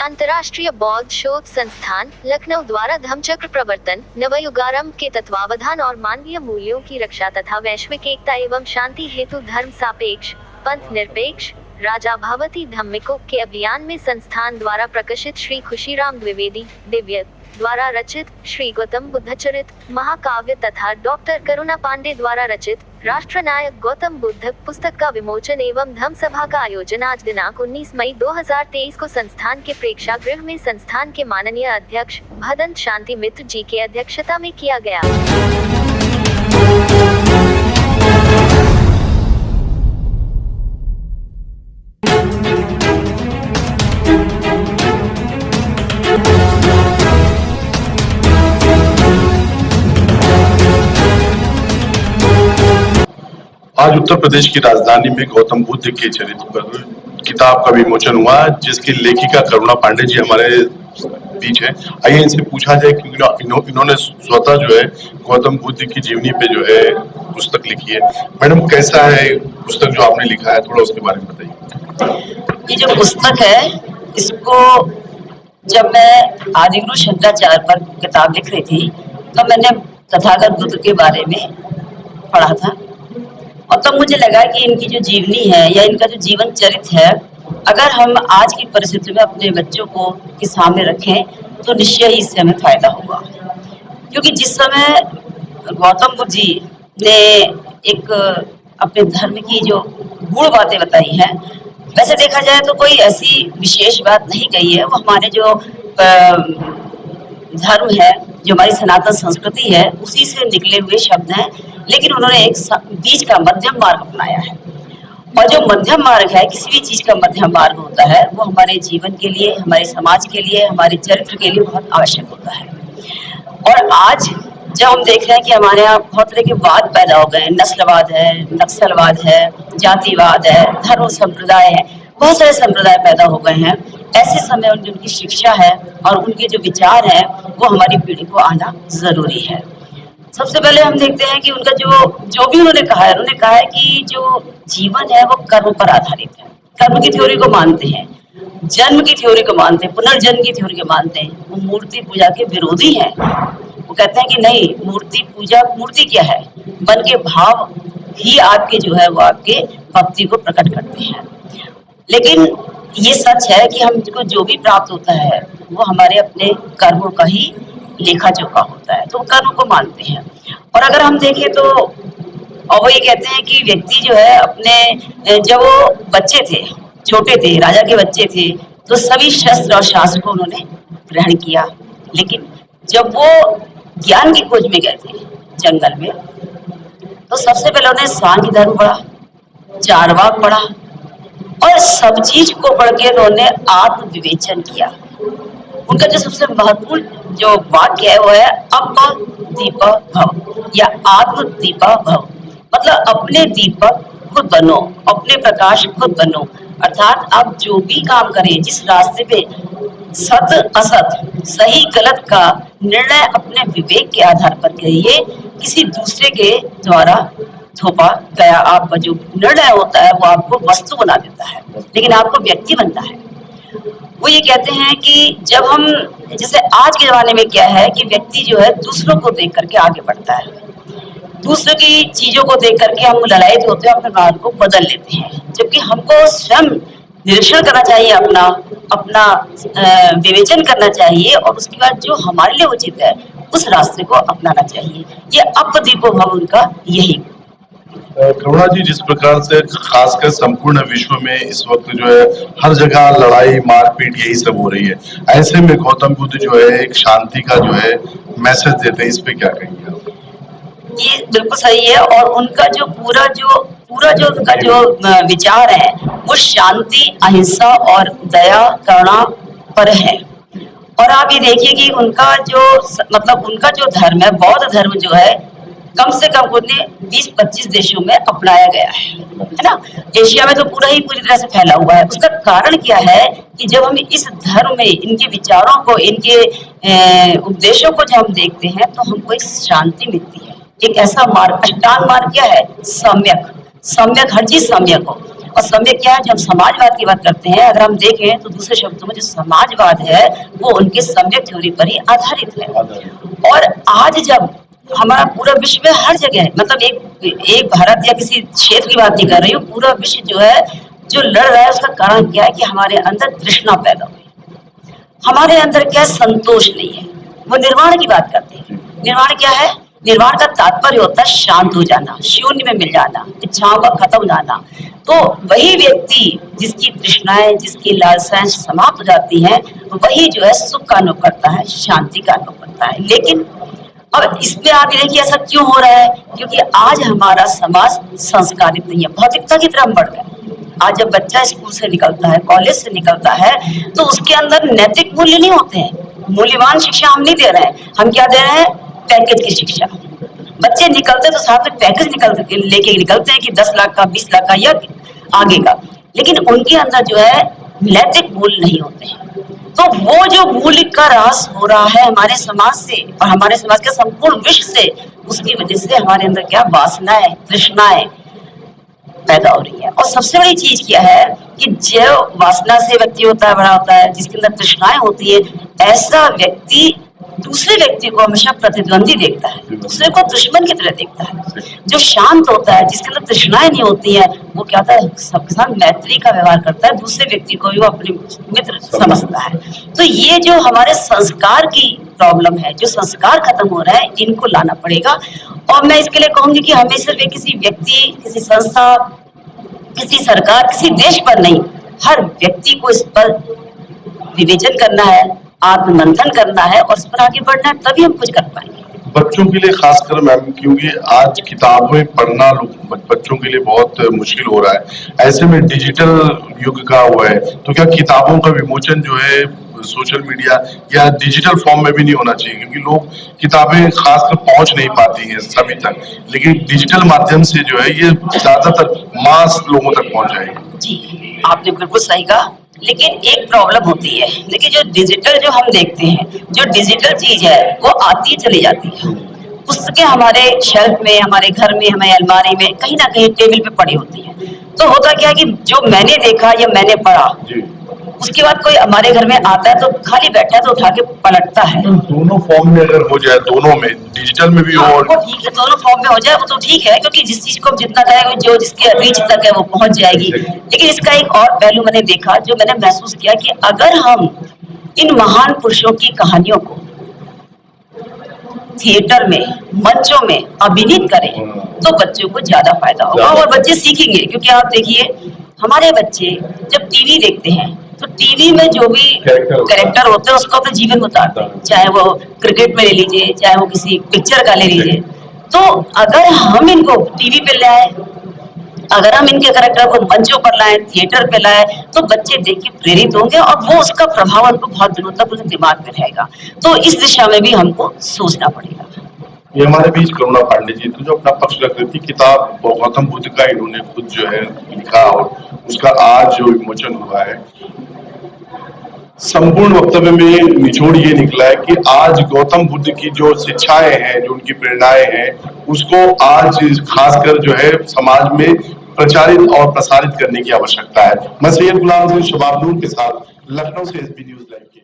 अंतर्राष्ट्रीय बौद्ध शोध संस्थान लखनऊ द्वारा धम्मचक्र प्रवर्तन नवयुगारंभ के तत्वावधान और मानवीय मूल्यों की रक्षा तथा वैश्विक एकता एवं शांति हेतु धर्म सापेक्ष पंथ निरपेक्ष राजा भवती धम्मिको के अभियान में संस्थान द्वारा प्रकाशित श्री खुशीराम द्विवेदी दिव्य द्वारा रचित श्री गौतम बुद्ध चरित महाकाव्य तथा डॉक्टर करुणा पांडे द्वारा रचित राष्ट्रनायक गौतम बुद्ध पुस्तक का विमोचन एवं धम्म सभा का आयोजन आज दिनांक 19 मई 2023 को संस्थान के प्रेक्षागृह में संस्थान के माननीय अध्यक्ष भदंत शांति मित्र जी के अध्यक्षता में किया गया। आज उत्तर प्रदेश की राजधानी में गौतम बुद्ध के चरित्र पर किताब का विमोचन हुआ, जिसकी लेखिका करुणा पांडे जी हमारे बीच है। आइए इनसे पूछा जाए कि इन्होंने स्वतः जो है गौतम बुद्ध की जीवनी पे जो है पुस्तक लिखी है। मैडम, कैसा है पुस्तक जो आपने लिखा है, थोड़ा उसके बारे में बताइए। ये जो पुस्तक है, इसको जब मैं आदिगुरु शंकराचार्य पर किताब लिख रही थी तो मैंने तथागत बुद्ध के बारे में पढ़ा था, और तब मुझे लगा कि इनकी जो जीवनी है या इनका जो जीवन चरित्र है, अगर हम आज की परिस्थिति में अपने बच्चों को के सामने रखें तो निश्चय ही इससे हमें फायदा होगा। क्योंकि जिस समय गौतम बुद्ध जी ने एक अपने धर्म की जो गूढ़ बातें बताई हैं, वैसे देखा जाए तो कोई ऐसी विशेष बात नहीं कही है। वो हमारे जो धर्म है, जो हमारी सनातन संस्कृति है, उसी से निकले हुए शब्द हैं, लेकिन उन्होंने एक बीच का मध्यम मार्ग अपनाया है। और जो मध्यम मार्ग है, किसी भी चीज का मध्यम मार्ग होता है, वो हमारे जीवन के लिए, हमारे समाज के लिए, हमारे चरित्र के लिए बहुत आवश्यक होता है। और आज जब हम देख रहे हैं कि हमारे यहाँ बहुत तरह के वाद पैदा हो गए, नस्लवाद है, नक्सलवाद है, जातिवाद है, धर्म संप्रदाय है, बहुत सारे संप्रदाय पैदा हो गए हैं। ऐसे समय उनकी शिक्षा है और उनके जो विचार है, वो हमारी पीढ़ी को आना जरूरी है। सबसे पहले हम देखते हैं कि उनका जो भी उन्होंने कहा है कि जो जीवन है वो कर्म पर आधारित है। कर्म की थ्योरी को मानते हैं, जन्म की थ्योरी को मानते हैं, पुनर्जन्म की थ्योरी को मानते हैं। वो मूर्ति पूजा के विरोधी हैं। वो कहते हैं कि नहीं, मूर्ति पूजा, मूर्ति क्या है, मन के भाव ही आपके जो है वो आपके भक्ति को प्रकट करते हैं। लेकिन ये सच है कि हमको जो भी प्राप्त होता है वो हमारे अपने कर्मों का ही लेखा जोखा होता है, तो कर्म को मानते हैं। और अगर हम देखें तो और वो ये कहते हैं कि व्यक्ति जो है अपने, जब वो बच्चे थे, छोटे थे, राजा के बच्चे थे, तो सभी शस्त्र और शास्त्र को उन्होंने ग्रहण किया। लेकिन जब वो ज्ञान की खोज में गए थे जंगल में, तो सबसे पहले उन्होंने सांख्य धर्म पढ़ा, चारवाक पढ़ा, और सब चीज को पढ़ के उन्होंने आत्म विवेचन किया। उनका जो सबसे महत्वपूर्ण जो वाक्य है वो है अप दीपक भव, या आत्म दीपक भव। मतलब अपने दीपक खुद बनो, अपने प्रकाश खुद बनो। अर्थात आप जो भी काम करें, जिस रास्ते पे सत असत, सही गलत का निर्णय अपने विवेक के आधार पर करिए। किसी दूसरे के द्वारा थोपा गया आपका जो निर्णय होता है वो आपको वस्तु बना देता है, लेकिन आपको व्यक्ति बनता है। वो ये कहते हैं कि जब हम, जैसे आज के जमाने में क्या है कि व्यक्ति जो है दूसरों को देख करके आगे बढ़ता है, दूसरों की चीजों को देख करके हम ललायित होते हैं, अपने मार्ग को बदल लेते हैं। जबकि हमको स्वयं निरीक्षण करना चाहिए, अपना विवेचन करना चाहिए, और उसके बाद जो हमारे लिए उचित है उस रास्ते को अपनाना चाहिए। ये अपदीपो भव उनका यही। करुणा जी, जिस प्रकार से खासकर संपूर्ण विश्व में इस वक्त जो है हर जगह लड़ाई मारपीट यही सब हो रही है, ऐसे में गौतम बुद्ध जो है एक शांति का जो है मैसेज देते हैं, इस पे क्या कहेंगे आप? ये बिल्कुल सही है। और उनका जो पूरा जो उनका जो विचार है वो शांति, अहिंसा और दया, करुणा पर है। और आप ये देखिए कि उनका जो धर्म है, बौद्ध धर्म जो है, कम से कम उन्हें 20-25 देशों में अपनाया गया है ना। एशिया में तो पूरी तरह से फैला हुआ है। उसका कारण क्या है कि जब हम इस धर्म में इनके विचारों को, इनके उपदेशों को जब हम देखते हैं तो हमको एक शांति मिलती है। एक ऐसा मार्ग, अष्टांग मार्ग क्या है, सम्यक, हर चीज सम्यक हो। और सम्यक क्या है, जब समाजवाद की बात करते हैं, अगर हम देखें तो दूसरे शब्दों में जो समाजवाद है वो उनके सम्यक थ्योरी पर ही आधारित है। और आज जब हमारा पूरा विश्व में हर जगह, मतलब एक भारत या किसी क्षेत्र की बात नहीं कर रही हूँ, पूरा विश्व जो है जो लड़ रहा है, उसका कारण क्या है कि हमारे अंदर तृष्णा पैदा हुई, हमारे अंदर क्या संतोष नहीं है। वो निर्वाण की बात करते हैं। निर्वाण क्या है? निर्वाण का तात्पर्य होता है शांत हो जाना, शून्य में मिल जाना, इच्छाओं का खत्म हो जाना। तो वही व्यक्ति जिसकी तृष्णाएं, जिसकी लालसाएं समाप्त हो जाती हैं, वही जो है सुख का अनुभव करता है, शांति का अनुभव करता है। लेकिन अब इसमें आप देखिए ऐसा क्यों हो रहा है? क्योंकि आज हमारा समाज संस्कारित नहीं है, भौतिकता की तरफ बढ़ गया। आज जब बच्चा स्कूल से निकलता है, कॉलेज से निकलता है, तो उसके अंदर नैतिक मूल्य नहीं होते हैं, मूल्यवान शिक्षा हम नहीं दे रहे हैं। हम क्या दे रहे हैं? पैकेज की शिक्षा। बच्चे निकलते तो साथ में पैकेज लेके निकलते हैं कि 10 लाख का, 20 लाख का या आगे का, लेकिन उनके अंदर जो है नैतिक मूल्य नहीं होते हैं। तो वो जो मूल्य का ह्रास हो रहा है हमारे समाज से और हमारे समाज के संपूर्ण विश्व से, उसकी वजह से हमारे अंदर क्या वासनाएं, तृष्णाएं पैदा हो रही है। और सबसे बड़ी चीज क्या है कि जो वासना से व्यक्ति होता है, बड़ा होता है, जिसके अंदर तृष्णाएं होती है, ऐसा व्यक्ति दूसरे व्यक्ति को हमेशा प्रतिद्वंदी देखता है, दूसरे को दुश्मन की तरह देखता है। जो शांत होता है, जिसके अंदर तृष्णाएं नहीं होती है, वो क्या होता है? सबके साथ मैत्री का व्यवहार करता है, दूसरे व्यक्ति को भी वो अपने मित्र समझता है। तो ये जो हमारे संस्कार की प्रॉब्लम है, जो संस्कार खत्म हो रहा है, इनको लाना पड़ेगा। और मैं इसके लिए कहूंगी कि हमें सिर्फ किसी व्यक्ति, किसी संस्था, किसी सरकार, किसी देश पर नहीं, हर व्यक्ति को इस पर विवेचन करना है, आत्ममंथन करना है और इस पर आगे बढ़ना है, तभी हम कुछ कर पाएंगे। बच्चों के लिए खासकर मैम, क्योंकि आज किताबें पढ़ना बच्चों के लिए बहुत मुश्किल हो रहा है, ऐसे में डिजिटल युग का हुआ है, तो क्या किताबों का विमोचन जो है सोशल मीडिया या डिजिटल फॉर्म में भी नहीं होना चाहिए? क्योंकि लोग किताबें खासकर पहुंच नहीं पाती हैं सभी तक, लेकिन डिजिटल माध्यम से जो है ये ज्यादातर मास लोगों तक पहुंच जाएगी। जी, आपने बिल्कुल सही कहा, लेकिन एक प्रॉब्लम होती है। देखिए, जो डिजिटल जो हम देखते हैं, जो डिजिटल चीज है वो आती चली जाती है। पुस्तकें हमारे शेल्फ में, हमारे घर में, हमारे अलमारी में कहीं ना कहीं टेबल पे पड़ी होती है। तो होता क्या है कि जो मैंने देखा या मैंने पढ़ा, उसके बाद कोई हमारे घर में आता है तो खाली बैठा है तो उठा के पलटता है। तो दोनों फॉर्म में अगर हो जाए, दोनों में, डिजिटल में भी हो, वो ठीक है, दोनों फॉर्म में हो जाए वो तो ठीक है, क्योंकि जिस चीज को जितना चाहेगा, जो जिसके रीच तक है वो पहुंच जाएगी। लेकिन इसका एक और पहलू मैंने देखा, जो मैंने महसूस किया कि अगर हम इन महान पुरुषों की कहानियों को थिएटर में, मंचों में अभिनीत करें तो बच्चों को ज्यादा फायदा होगा और बच्चे सीखेंगे। क्योंकि आप देखिए, हमारे बच्चे जब टीवी देखते हैं तो टीवी में जो भी कैरेक्टर होते हैं उसको अपना जीवन बताते हैं, चाहे वो क्रिकेट में ले लीजिए, चाहे वो किसी पिक्चर का ले लीजिए। तो अगर हम इनको टीवी पे लाए, अगर हम इनके कैरेक्टर को मंचों पर लाए, थिएटर पे लाए, तो बच्चे देख के प्रेरित होंगे और वो उसका प्रभाव उनको बहुत दिनों तक उनके दिमाग में रहेगा। तो इस दिशा में भी हमको सोचना पड़ेगा। ये हमारे बीच करुणा पांडे जी थे, जो अपना पक्ष रख रही थी। किताब गौतम बुद्ध का इन्होंने खुद जो है लिखा और उसका आज जो विमोचन हुआ है। संपूर्ण वक्तव्य में निचोड़ ये निकला है कि आज गौतम बुद्ध की जो शिक्षाएं हैं, जो उनकी प्रेरणाएं हैं, उसको आज खासकर जो है समाज में प्रचारित और प्रसारित करने की आवश्यकता है। मैं सैयद गुलाम हुसैन शबाब नूर के साथ लखनऊ से SB न्यूज़ लाइव के